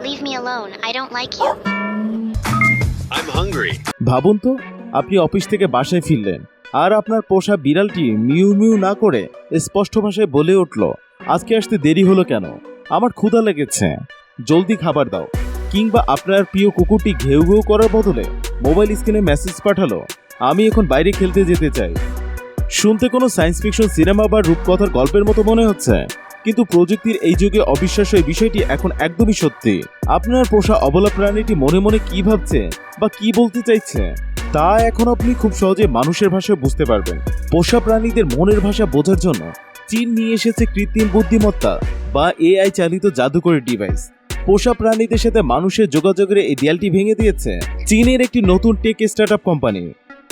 Leave me alone. I don't like you. I'm hungry. ভাবুন তো, আপনি অফিস থেকে বাসায় ফিরলেন আর আপনার পোষা বিড়ালটি মিউ মিউ না করে স্পষ্ট ভাষায় বলে উঠল, আজকে আসতে দেরি হলো কেন? আমার ক্ষুধা লেগেছে, জলদি খাবার দাও। কিংবা আপনার প্রিয় কুকুরটি ঘেউ ঘেউ করার বদলে মোবাইল স্ক্রিনে মেসেজ পাঠালো, আমি এখন বাইরে খেলতে যেতে চাই। শুনতে কোনো সায়েন্স ফিকশন সিনেমা বা রূপকথার গল্পের মতো মনে হচ্ছে, কিন্তু প্রযুক্তির এই যুগে অবিশ্বাস্য এই বিষয়টি এখন একদমই সত্যি। আপনার পোষা অবলা প্রাণীটি মনে মনে কি ভাবছে বা কি বলতে চাইছে তা এখন আপনি খুব সহজে মানুষের ভাষায় বুঝতে পারবেন। পোষা প্রাণীদের মনের ভাষা বোঝার জন্য চীন নিয়ে এসেছে কৃত্রিম বুদ্ধিমত্তা বা এআই চালিত জাদুকরী ডিভাইস। পোষা প্রাণীদের সাথে মানুষের যোগাযোগের এই দেয়ালটি ভেঙে দিয়েছে চীনের একটি নতুন টেক স্টার্টআপ কোম্পানি।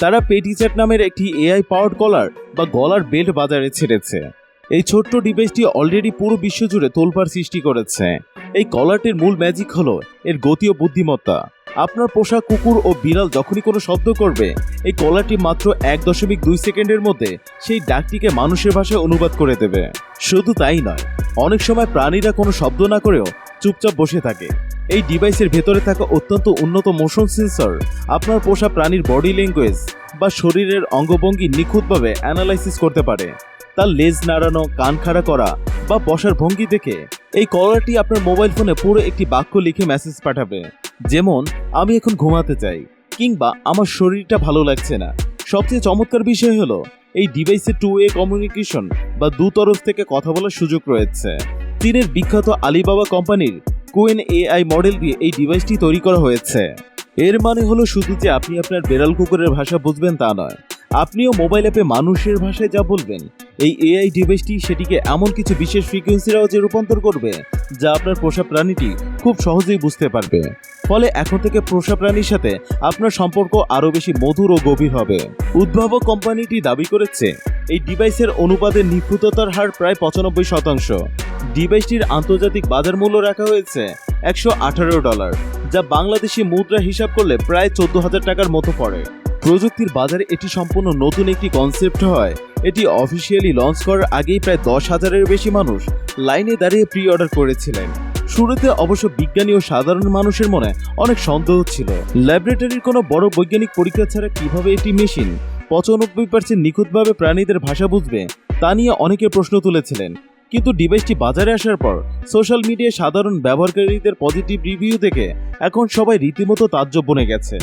তারা পেটিচ্যাট নামের একটি এআই পাওয়ার্ড কলার বা গলার বেল্ট বাজারে ছেড়েছে। এই ছোট্ট ডিভাইসটি অলরেডি পুরো বিশ্বজুড়ে তোলপাড় সৃষ্টি করেছে। এই কলারটির মূল ম্যাজিক হলো এর গতি ও বুদ্ধিমত্তা। আপনার পোষা কুকুর ও বিড়াল যখনই কোনো শব্দ করবে, এই কলারটি মাত্র 1.2 সেকেন্ডের মধ্যে সেই ডাকটিকে মানুষের ভাষায় অনুবাদ করে দেবে। শুধু তাই নয়, অনেক সময় প্রাণীরা কোনো শব্দ না করেও চুপচাপ বসে থাকে। এই ডিভাইসের ভেতরে থাকা অত্যন্ত উন্নত মোশন সেন্সর আপনার পোষা প্রাণীর বডি ল্যাঙ্গুয়েজ বা শরীরের অঙ্গভঙ্গি নিখুঁতভাবে অ্যানালাইসিস করতে পারে। তার লেজ নাড়ানো, কান খাড়া করা বা বসার ভঙ্গি দেখে এই কলারটি আপনার মোবাইল ফোনে পুরো একটি বাক্য লিখে মেসেজ পাঠাবে, যেমন আমি এখন ঘুমাতে চাই কিংবা আমার শরীরটা ভালো লাগছে না। সবচেয়ে চমৎকার বিষয় হলো এই ডিভাইসে 2-ওয়ে কমিউনিকেশন বা দুতরফ থেকে কথা বলার সুযোগ রয়েছে। চীনের বিখ্যাত আলিবাবা কোম্পানির কুইন এআই মডেল দিয়ে এই ডিভাইসটি তৈরি করা হয়েছে। এর মানে হলো শুধু যে আপনি আপনার বেড়াল কুকুরের ভাষা বুঝবেন তা নয়, আপনিও মোবাইল অ্যাপে মানুষের ভাষায় যা বলবেন, এই এআই ডিভাইসটি সেটিকে এমন কিছু বিশেষ ফ্রিকোয়েন্সির আওয়াজে রূপান্তর করবে যা আপনার পোষা প্রাণীটি খুব সহজেই বুঝতে পারবে। ফলে এখন থেকে পোষা প্রাণীর সাথে আপনার সম্পর্ক আরও বেশি মধুর ও গভীর হবে। উদ্ভাবক কোম্পানিটি দাবি করেছে এই ডিভাইসের অনুবাদের নিখুঁততার হার প্রায় 95%। ডিভাইসটির আন্তর্জাতিক বাজার মূল্য রাখা হয়েছে $118, যা বাংলাদেশি মুদ্রা হিসাব করলে প্রায় 14,000 টাকার মতো পড়ে। প্রযুক্তির বাজারে এটি সম্পূর্ণ নতুন একটি কনসেপ্ট হয়। এটি অফিসিয়ালি লঞ্চ করার আগেই প্রায় 10,000-এর বেশি মানুষ লাইনে দাঁড়িয়ে প্রি অর্ডার করেছিলেন। শুরুতে অবশ্য বিজ্ঞানী ও সাধারণ মানুষের মনে অনেক সন্দেহ ছিল, ল্যাবরেটরির কোনো বড় বৈজ্ঞানিক পরীক্ষা ছাড়া কিভাবে এটি মেশিন 95% নিখুঁতভাবে প্রাণীদের ভাষা বুঝবে তা নিয়ে অনেকে প্রশ্ন তুলেছিলেন। কিন্তু ডিভাইসটি বাজারে আসার পর সোশ্যাল মিডিয়ায় সাধারণ ব্যবহারকারীদের পজিটিভ রিভিউ দেখে এখন সবাই রীতিমতো তাজ্জব বনে গেছে।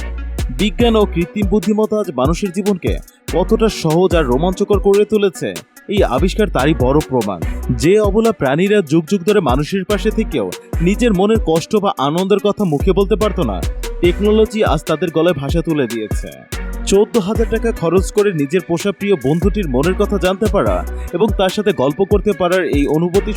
বিজ্ঞান ও কৃত্রিম বুদ্ধিমত্তা আজ মানুষের জীবনকে কতটা সহজ আর রোমাঞ্চকর করে তুলেছে, এই আবিষ্কার তারই বড় প্রমাণ। যে অবলা প্রাণীরা যুগ যুগ ধরে মানুষের পাশে থেকেও নিজের মনের কষ্ট বা আনন্দের কথা মুখে বলতে পারতো না, টেকনোলজি আজ তাদের গলায় ভাষা তুলে দিয়েছে। 14,000 টাকা খরচ করে নিজের পোষা প্রিয় বন্ধুটির মনের কথা জানতে পারা এবং তার সাথে গল্প করতে পারার এই অনুভূতি